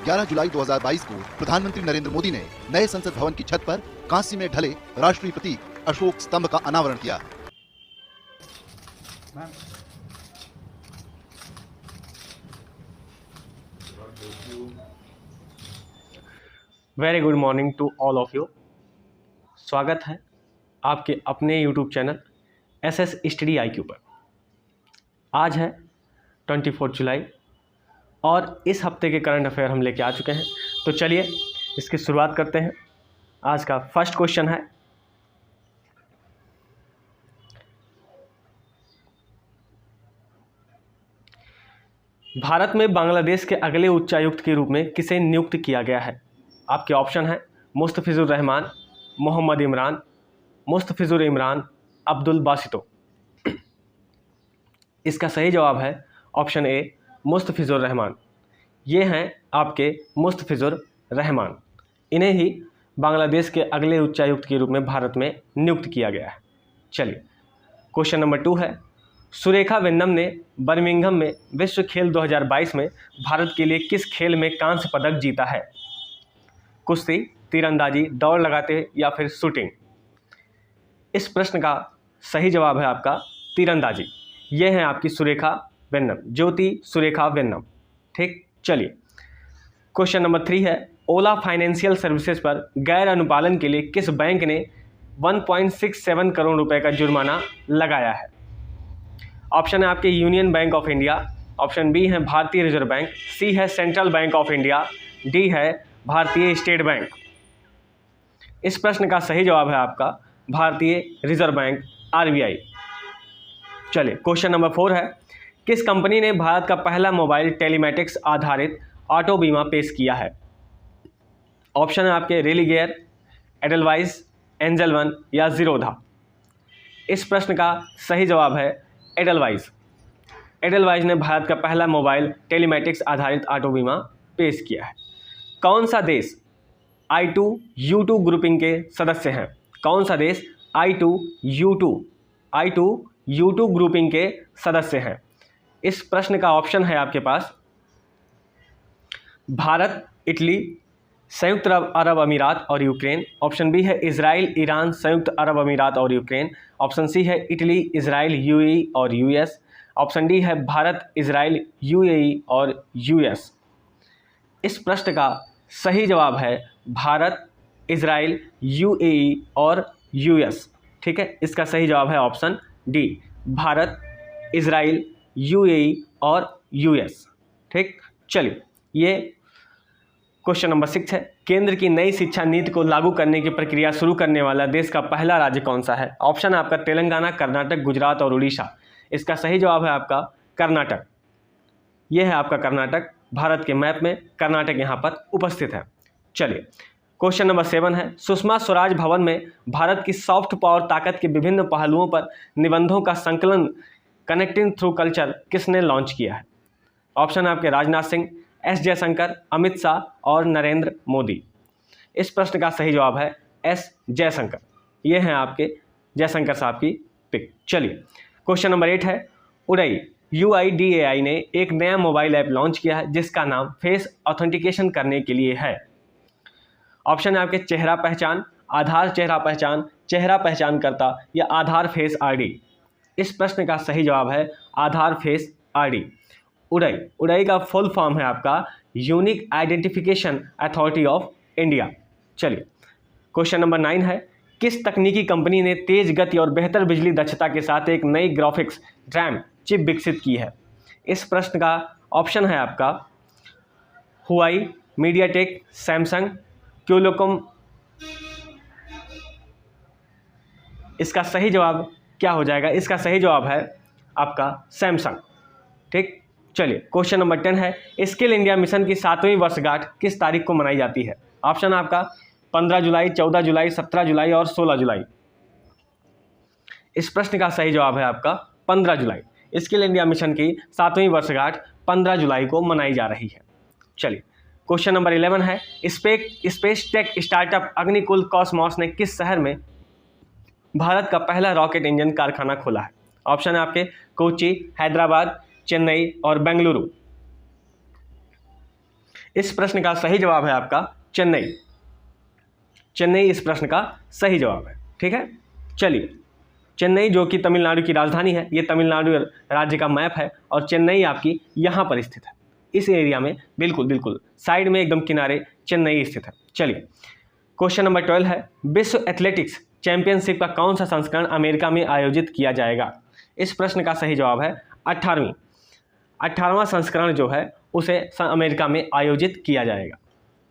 11 जुलाई 2022 को प्रधानमंत्री नरेंद्र मोदी ने नए संसद भवन की छत पर कांस्य में ढले राष्ट्रीय प्रतीक अशोक स्तंभ का अनावरण किया। Very good morning to all of you. स्वागत है आपके अपने YouTube channel SS study IQ पर। आज है 24 जुलाई और इस हफ्ते के करंट अफेयर हम लेके आ चुके हैं। तो चलिए इसकी शुरुआत करते हैं। आज का फर्स्ट क्वेश्चन है, भारत में बांग्लादेश के अगले उच्चायुक्त के रूप में किसे नियुक्त किया गया है? आपके ऑप्शन है मुस्तफिजुर रहमान, मोहम्मद इमरान, मुस्तफिजुर इमरान, अब्दुल बासितो। इसका सही जवाब है ऑप्शन ए मुस्तफिजुर रहमान। ये हैं आपके मुस्तफिजुर रहमान। इन्हें ही बांग्लादेश के अगले उच्चायुक्त के रूप में भारत में नियुक्त किया गया है। चलिए क्वेश्चन नंबर 2 है, सुरेखा वेन्नम ने बर्मिंघम में विश्व खेल 2022 में भारत के लिए किस खेल में कांस्य पदक जीता है? कुश्ती, तीरंदाजी, दौड़ लगाते या फिर शूटिंग? इस प्रश्न का सही जवाब है आपका तीरंदाजी। ये है आपकी सुरेखा वेन्नम, ज्योति सुरेखा वेन्नम। ठीक, चलिए क्वेश्चन नंबर 3 है, ओला फाइनेंशियल सर्विसेज पर गैर अनुपालन के लिए किस बैंक ने 1.67 करोड़ रुपए का जुर्माना लगाया है? ऑप्शन है आपके Union Bank of India, option B है भारतीय रिजर्व बैंक, सी है Central Bank of India, D है भारतीय स्टेट बैंक। इस प्रश्न का सही जवाब है आपका भारतीय रिजर्व बैंक RBI। चलिए क्वेश्चन नंबर 4 है, किस कंपनी ने भारत का पहला मोबाइल टेलीमेटिक्स आधारित ऑटो बीमा पेश किया है? ऑप्शन है आपके रेलिगेयर, एडलवाइस, एंजल वन या जीरोधा। इस प्रश्न का सही जवाब है एडलवाइस। एडलवाइस ने भारत का पहला मोबाइल टेलीमेटिक्स आधारित ऑटो बीमा पेश किया है। कौन सा देश I2U2 ग्रुपिंग के सदस्य हैं? कौन सा देश I2U2 ग्रुपिंग के सदस्य हैं? इस प्रश्न का ऑप्शन है आपके पास भारत, इटली, संयुक्त अरब अमीरात और यूक्रेन। ऑप्शन बी है इजराइल, ईरान, संयुक्त अरब अमीरात और यूक्रेन। ऑप्शन सी है इटली, इजराइल, UAE और US। ऑप्शन डी है भारत, इजराइल, UAE और US। इस प्रश्न का सही जवाब है भारत, इजराइल, UAE और US। ठीक है, इसका सही जवाब है option D, Bharat, Israel, UAE और US। ठीक, चलिए ये क्वेश्चन नंबर 6 है, केंद्र की नई शिक्षा नीति को लागू करने की प्रक्रिया शुरू करने वाला देश का पहला राज्य कौन सा है? ऑप्शन है आपका तेलंगाना, कर्नाटक, गुजरात और उड़ीसा। इसका सही जवाब है आपका कर्नाटक। यह है आपका कर्नाटक। भारत के मैप में कर्नाटक यहाँ पर उपस्थित है। चलिए क्वेश्चन नंबर 7 है, सुषमा स्वराज भवन में भारत की सॉफ्ट पावर ताकत के विभिन्न पहलुओं पर निबंधों का संकलन कनेक्टिंग थ्रू कल्चर किसने लॉन्च किया है? ऑप्शन है आपके राजनाथ सिंह, S जयशंकर, अमित शाह और नरेंद्र मोदी। इस प्रश्न का सही जवाब है S जयशंकर। ये हैं आपके जयशंकर साहब की पिक। चलिए क्वेश्चन नंबर 8 है, उड़ई UIDAI ने एक नया मोबाइल ऐप लॉन्च किया है जिसका नाम फेस ऑथेंटिकेशन करने के लिए है। ऑप्शन है आपके चेहरा पहचान, आधार चेहरा पहचान, चेहरा पहचानकर्ता या आधार फेस ID। इस प्रश्न का सही जवाब है आधार फेस ID। उड़ई का फुल फॉर्म है आपका unique identification authority of India. चलिए क्वेश्चन नंबर 9 है, किस तकनीकी कंपनी ने तेज गति और बेहतर बिजली दक्षता के साथ एक नई ग्राफिक्स रैम चिप विकसित की है? इस प्रश्न का ऑप्शन है आपका हुआई, मीडियाटेक, सैमसंग, क्यूलोकॉम। इसका सही जवाब क्या हो जाएगा? इसका सही जवाब है आपका सैमसंग। ठीक, चलिए क्वेश्चन नंबर 10 है, स्किल इंडिया मिशन की 7वीं वर्षगांठ किस तारीख को मनाई जाती है? ऑप्शन आपका 15 जुलाई, 14 जुलाई, 17 जुलाई और 16 जुलाई। इस प्रश्न का सही जवाब है आपका 15 जुलाई। स्किल इंडिया मिशन की 7वीं वर्षगांठ 15 जुलाई को मनाई जा रही है। चलिए क्वेश्चन नंबर 11 है, space tech startup Agnikul Cosmos ने किस शहर में भारत का पहला रॉकेट इंजन कारखाना खोला है? ऑप्शन है आपके कोची, हैदराबाद, चेन्नई और बेंगलुरु। इस प्रश्न का सही जवाब है आपका चेन्नई। चेन्नई इस प्रश्न का सही जवाब है। ठीक है, चलिए, चेन्नई जो कि तमिलनाडु की राजधानी है, ये तमिलनाडु राज्य का मैप है और चेन्नई आपकी यहाँ पर स्थित है, इस एरिया में, बिल्कुल बिल्कुल साइड में एकदम किनारे चेन्नई स्थित है। चलिए, क्वेश्चन नंबर 12 है, विश्व एथलेटिक्स चैंपियनशिप का कौन सा संस्करण अमेरिका में आयोजित किया जाएगा? इस प्रश्न का सही जवाब है 18वां संस्करण जो है उसे अमेरिका में आयोजित किया जाएगा।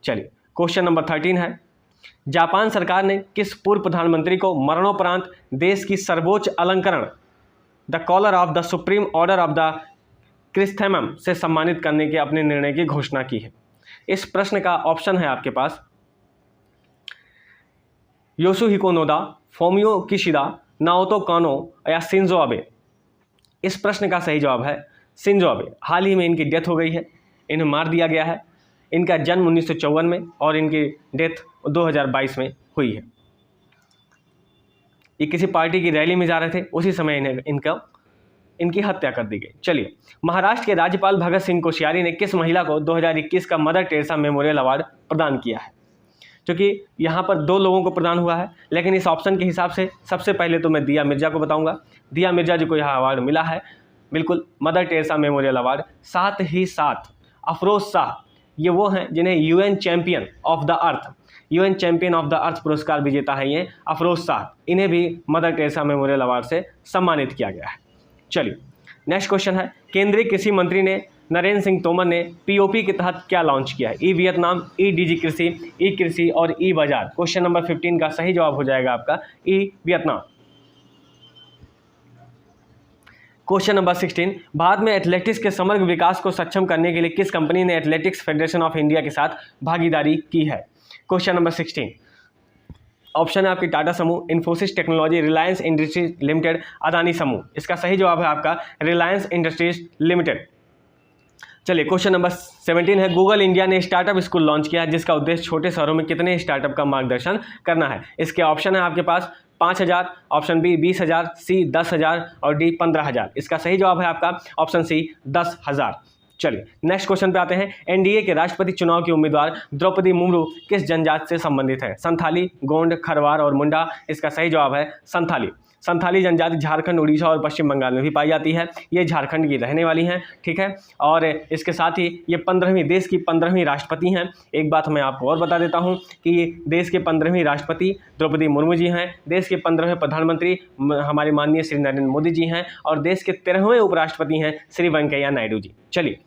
चलिए, क्वेश्चन नंबर 13 है, जापान सरकार ने किस पूर्व प्रधानमंत्री को मरणोपरांत देश की सर्वोच्च अलंकरण the collar of the supreme order of the chrysanthemum से सम्मानित करने के अपने निर्णय की घोषणा की है? इस प्रश्न का ऑप्शन है आपके पास योशुहिको नोदा, फोमियो किशिदा, नाओतो कानो या शिंजो अबे। इस प्रश्न का सही जवाब है शिंजो अबे। हाल ही में इनकी डेथ हो गई है, इन्हें मार दिया गया है। इनका जन्म 1954 में और इनकी डेथ 2022 में हुई है। ये किसी पार्टी की रैली में जा रहे थे, उसी समय इनकी हत्या कर दी गई। चलिए, महाराष्ट्र के राज्यपाल भगत सिंह कोश्यारी ने किस महिला को 2021 का मदर टेरेसा मेमोरियल अवार्ड प्रदान किया है? क्योंकि यहाँ पर 2 लोगों को प्रदान हुआ है, लेकिन इस ऑप्शन के हिसाब से सबसे पहले तो मैं दिया मिर्जा को बताऊंगा। दिया मिर्जा जी को यह अवार्ड मिला है, बिल्कुल मदर टेरेसा मेमोरियल अवार्ड। साथ ही साथ अफरोज शाह, ये वो हैं जिन्हें UN champion of the earth पुरस्कार विजेता है ये अफरोज शाह, इन्हें भी मदर टेरेसा मेमोरियल अवार्ड से सम्मानित किया गया है। चलिए, नेक्स्ट क्वेश्चन है, केंद्रीय कृषि मंत्री ने नरेंद्र सिंह तोमर ने पीओपी के तहत क्या लॉन्च किया है? ई वियतनाम, ई डीजी कृषि, ई कृषि और ई बाजार। क्वेश्चन नंबर 15 का सही जवाब हो जाएगा आपका ई वियतनाम। क्वेश्चन नंबर 16, भारत में एथलेटिक्स के समग्र विकास को सक्षम करने के लिए किस कंपनी ने एथलेटिक्स फेडरेशन ऑफ इंडिया के साथ भागीदारी की है? क्वेश्चन नंबर 16, ऑप्शन है आपकी टाटा समूह, Infosys technology, Reliance industries limited, Adani समूह। इसका सही जवाब है आपका रिलायंस इंडस्ट्रीज लिमिटेड। चलिए, क्वेश्चन नंबर 17 है, गूगल इंडिया ने स्टार्टअप स्कूल लॉन्च किया है जिसका उद्देश्य छोटे शहरों में कितने स्टार्टअप का मार्गदर्शन करना है? इसके ऑप्शन है आपके पास 5,000, ऑप्शन बी 20,000, सी 10,000 और डी 15,000। इसका सही जवाब है आपका ऑप्शन सी 10,000। चलिए, नेक्स्ट क्वेश्चन पे आते हैं, एनडीए के राष्ट्रपति चुनाव की उम्मीदवार द्रौपदी मुर्मू किस जनजाति से संबंधित है? संथाली, गोंड, खरवार और मुंडा। इसका सही जवाब है संथाली। संथाली जनजाति झारखंड, उड़ीसा और पश्चिम बंगाल में भी पाई जाती है। ये झारखंड की रहने वाली हैं, ठीक है। और इसके साथ ही ये 15वीं देश की 15वीं राष्ट्रपति हैं। एक बात मैं आपको और बता देता हूं कि देश के 15वीं राष्ट्रपति द्रौपदी मुर्मू जी हैं, देश के 15वें प्रधानमंत्री हमारे माननीय श्री नरेंद्र मोदी जी हैं और देश के 13वें उपराष्ट्रपति हैं श्री वेंकैया नायडू जी। चलिए,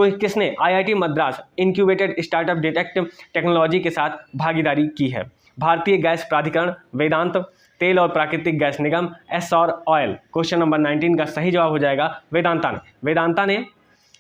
किसने IIT Madras incubated startup detect technology के साथ भागीदारी की है? भारतीय गैस प्राधिकरण, वेदांत, तेल और प्राकृतिक गैस निगम, एस्सोर ऑयल। क्वेश्चन नंबर 19 का सही जवाब हो जाएगा वेदांता ने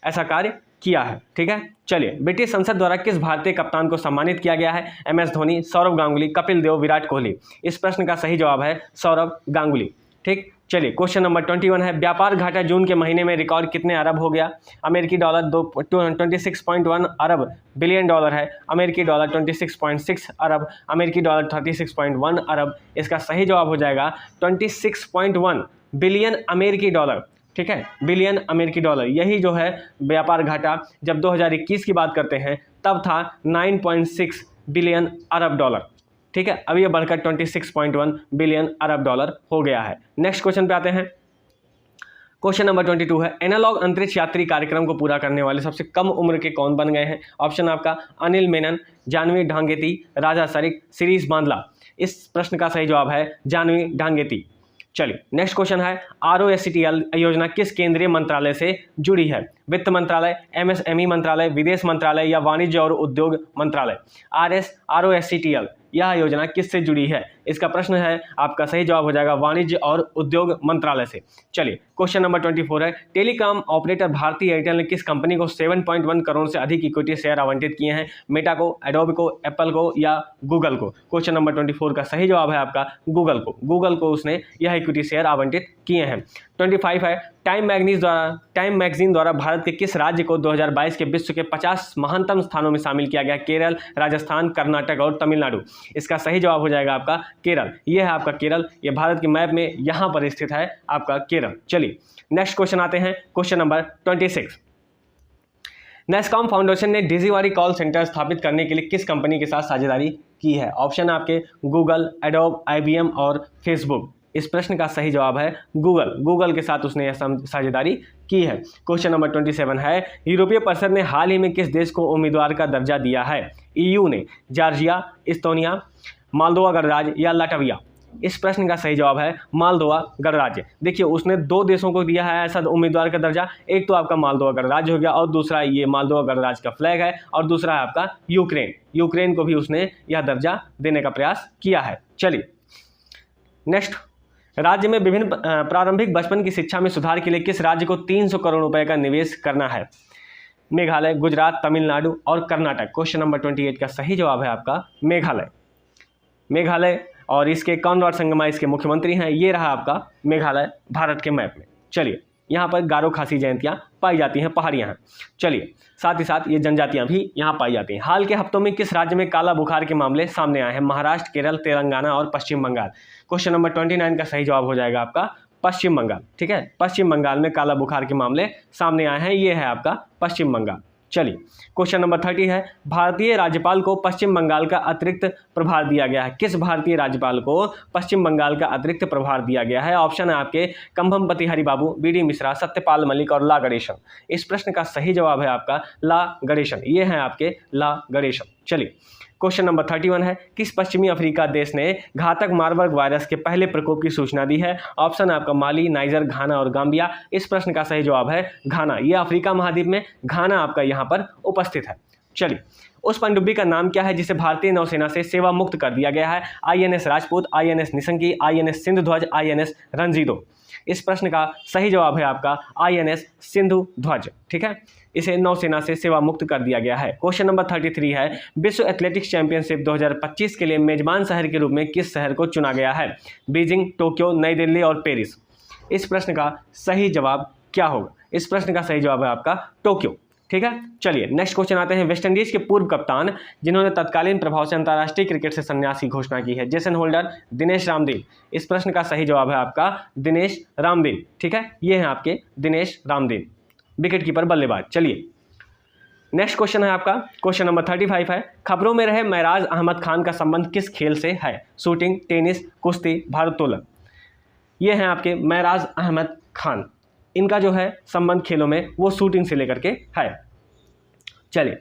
ऐसा कार्य किया है, ठीक है। चलिए, ब्रिटिश संसद द्वारा किस भारतीय कप्तान को सम्मानित किया गया है? MS धोनी, सौरव गांगुली, कपिल देव, विराट कोहली। इस प्रश्न का सही जवाब है सौरव गांगुली, ठीक। चलिए, क्वेश्चन नंबर 21 है, व्यापार घाटा जून के महीने में रिकॉर्ड कितने अरब हो गया? अमेरिकी डॉलर 26.1 अरब बिलियन डॉलर है, अमेरिकी डॉलर 26.6 अरब, अमेरिकी डॉलर 36.1 अरब। इसका सही जवाब हो जाएगा 26.1 बिलियन अमेरिकी डॉलर, ठीक है, बिलियन अमेरिकी डॉलर। यही जो है व्यापार घाटा जब 2021 की बात करते हैं तब था 9.6 बिलियन अरब डॉलर, ठीक है। अब ये बढ़कर 26.1 बिलियन अरब डॉलर हो गया है। नेक्स्ट क्वेश्चन पे आते हैं। क्वेश्चन नंबर 22 है, एनालॉग अंतरिक्ष यात्री कार्यक्रम को पूरा करने वाले सबसे कम उम्र के कौन बन गए हैं? ऑप्शन आपका अनिल मेनन, जानवी ढांगेती, राजा सरिक, शिरीष बांदला। इस प्रश्न का सही जवाब है जानवी ढांगेती। चलिए, नेक्स्ट क्वेश्चन है, ROSCTL योजना किस केंद्रीय मंत्रालय से जुड़ी है? वित्त मंत्रालय, MSME मंत्रालय, विदेश मंत्रालय या वाणिज्य और उद्योग मंत्रालय? ROSCTL यह योजना किससे जुड़ी है? इसका प्रश्न है, आपका सही जवाब हो जाएगा वाणिज्य और उद्योग मंत्रालय से। चलिए, क्वेश्चन नंबर 24 है, टेलीकॉम ऑपरेटर भारती एयरटेल ने किस कंपनी को 7.1 करोड़ से अधिक इक्विटी शेयर आवंटित किए हैं? मेटा को, एडोबी को, एप्पल को या गूगल को? क्वेश्चन नंबर 24 का सही जवाब है आपका गूगल को उसने यह इक्विटी शेयर आवंटित किए हैं। 25 है, टाइम मैगजीन द्वारा भारत के किस राज्य को 2022 के विश्व के 50 महानतम स्थानों में शामिल किया गया? केरल, राजस्थान, कर्नाटक और तमिलनाडु। इसका सही जवाब हो जाएगा आपका केरल। यह है आपका केरल, ये भारत के मैप में यहाँ पर स्थित है आपका केरल। चलिए, नेक्स्ट क्वेश्चन आते हैं, क्वेश्चन नंबर 26। नेस्कॉम फाउंडेशन ने डिजीवारी कॉल सेंटर स्थापित करने के लिए किस कंपनी के साथ साझेदारी की है? ऑप्शन है आपके गूगल, एडोब, IBM और फेसबुक। इस प्रश्न का सही जवाब है गूगल के साथ उसने यह साझेदारी की है। क्वेश्चन नंबर 27 है, यूरोपीय परिषद ने हाल ही में किस देश को उम्मीदवार का दर्जा दिया है? EU ने जॉर्जिया, इस्तोनिया, मालदोवा गणराज्य या लाटविया? इस प्रश्न का सही जवाब है मालदोवा गणराज्य। देखिए, उसने 2 देशों को दिया है ऐसा उम्मीदवार का दर्जा। एक तो आपका मालदोवा गणराज्य हो गया और दूसरा ये मालदोवा गणराज्य का फ्लैग है, और दूसरा है आपका यूक्रेन को भी उसने यह दर्जा देने का प्रयास किया है। चलिए नेक्स्ट, राज्य में विभिन्न प्रारंभिक बचपन की शिक्षा में सुधार के लिए किस राज्य को 300 करोड़ रुपए का निवेश करना है? मेघालय, गुजरात, तमिलनाडु और कर्नाटक। क्वेश्चन नंबर 28 का सही जवाब है आपका मेघालय। और इसके कॉनराड संगमा इसके मुख्यमंत्री हैं। ये रहा आपका मेघालय भारत के मैप में। चलिए, यहाँ पर गारो खासी जयंतियाँ पाई जाती हैं, पहाड़ियाँ हैं। चलिए, साथ ही साथ ये जनजातियाँ भी यहाँ पाई जाती हैं। हाल के हफ्तों में किस राज्य में काला बुखार के मामले सामने आए हैं? महाराष्ट्र, केरल, तेलंगाना और पश्चिम बंगाल। क्वेश्चन नंबर 29 का सही जवाब हो जाएगा आपका पश्चिम बंगाल। ठीक है, पश्चिम बंगाल में काला बुखार के मामले सामने आए हैं। ये है आपका पश्चिम बंगाल। चलिए, क्वेश्चन नंबर 30 है, भारतीय राज्यपाल को पश्चिम बंगाल का अतिरिक्त प्रभार दिया गया है? किस भारतीय राज्यपाल को पश्चिम बंगाल का अतिरिक्त प्रभार दिया गया है? ऑप्शन है आपके कंभमपति हरिबाबू, BD मिश्रा, सत्यपाल मलिक और ला गणेशन। इस प्रश्न का सही जवाब है आपका ला गणेशन। ये हैं आपके ला गणेशन। चलिए, क्वेश्चन नंबर 31 है, किस पश्चिमी अफ्रीका देश ने घातक मार्बर्ग वायरस के पहले प्रकोप की सूचना दी है? ऑप्शन है आपका माली, नाइजर, घाना और गाम्बिया। इस प्रश्न का सही जवाब है घाना। यह अफ्रीका महाद्वीप में घाना आपका यहाँ पर उपस्थित है। चलिए, उस पनडुब्बी का नाम क्या है जिसे भारतीय नौसेना से सेवा मुक्त कर दिया गया है? INS Rajput, INS निसंगी, INS Sindhu ध्वज, INS रंजीतो। इस प्रश्न का सही जवाब है आपका INS सिंधु ध्वज। ठीक है, इसे नौसेना से सेवा मुक्त कर दिया गया है। क्वेश्चन नंबर 33 है, विश्व एथलेटिक्स चैंपियनशिप 2025 के लिए मेजबान शहर के रूप में किस शहर को चुना गया है? बीजिंग, टोक्यो, नई दिल्ली और पेरिस। इस प्रश्न का सही जवाब क्या होगा? इस प्रश्न का सही जवाब है आपका टोक्यो। ठीक है, चलिए नेक्स्ट क्वेश्चन आते हैं। वेस्टइंडीज के पूर्व कप्तान जिन्होंने तत्कालीन प्रभाव से अंतर्राष्ट्रीय क्रिकेट से संन्यास की घोषणा की है? Jason Holder, Dinesh Ramdin. इस प्रश्न का सही जवाब है आपका दिनेश रामदीन। ठीक है, ये हैं आपके दिनेश रामदीन, विकेट कीपर बल्लेबाज। चलिए नेक्स्ट क्वेश्चन है आपका, क्वेश्चन नंबर 35 है, खबरों में रहे महराज अहमद खान का संबंध किस खेल से है? शूटिंग, टेनिस, कुश्ती, भारोत्तोलन। ये हैं आपके महराज अहमद खान। इनका जो है संबंध खेलों में वो शूटिंग से लेकर के है। चलिए,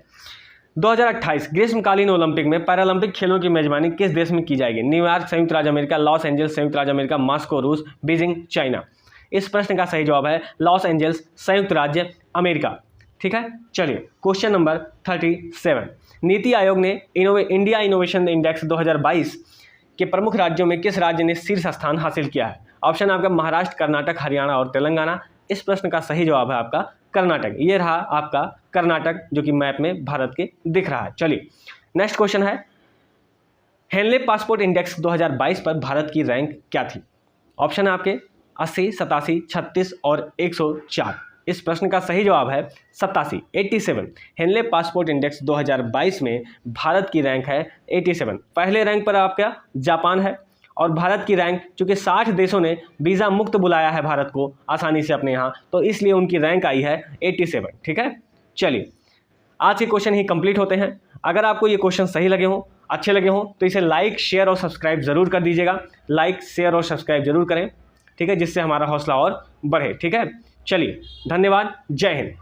2028 ग्रीष्मकालीन ओलंपिक में पैरालंपिक खेलों की मेजबानी किस देश में की जाएगी? न्यूयॉर्क, संयुक्त राज्य अमेरिका, लॉस एंजल्स, संयुक्त राज्य अमेरिका, मॉस्को रूस, बीजिंग चाइना। इस प्रश्न का सही जवाब है लॉस एंजल्स, संयुक्त राज्य अमेरिका। ठीक है, चलिए क्वेश्चन नंबर 37, नीति आयोग ने इंडिया इनोवेशन इंडेक्स 2022 के प्रमुख राज्यों में किस राज्य ने शीर्ष स्थान हासिल किया है? ऑप्शन आपका महाराष्ट्र, कर्नाटक, हरियाणा और तेलंगाना। इस प्रश्न का सही जवाब है आपका कर्नाटक। ये रहा आपका कर्नाटक जो कि मैप में भारत के दिख रहा है। चलिए नेक्स्ट क्वेश्चन है, हेनले पासपोर्ट इंडेक्स 2022 पर भारत की रैंक क्या थी? ऑप्शन है आपके 80, 87, 36 और 104। इस प्रश्न का सही जवाब है 87। हेनले पासपोर्ट इंडेक्स 2022 में भारत की रैंक है 87। पहले रैंक पर आपका जापान है और भारत की रैंक, चूंकि 60 देशों ने वीज़ा मुक्त बुलाया है भारत को आसानी से अपने यहाँ, तो इसलिए उनकी रैंक आई है 87। ठीक है, चलिए आज के क्वेश्चन ही कंप्लीट होते हैं। अगर आपको ये क्वेश्चन सही लगे हों, अच्छे लगे हों, तो इसे लाइक, शेयर और सब्सक्राइब जरूर कर दीजिएगा। लाइक, शेयर और सब्सक्राइब जरूर करें, ठीक है, जिससे हमारा हौसला और बढ़े। ठीक है, चलिए धन्यवाद, जय हिंद।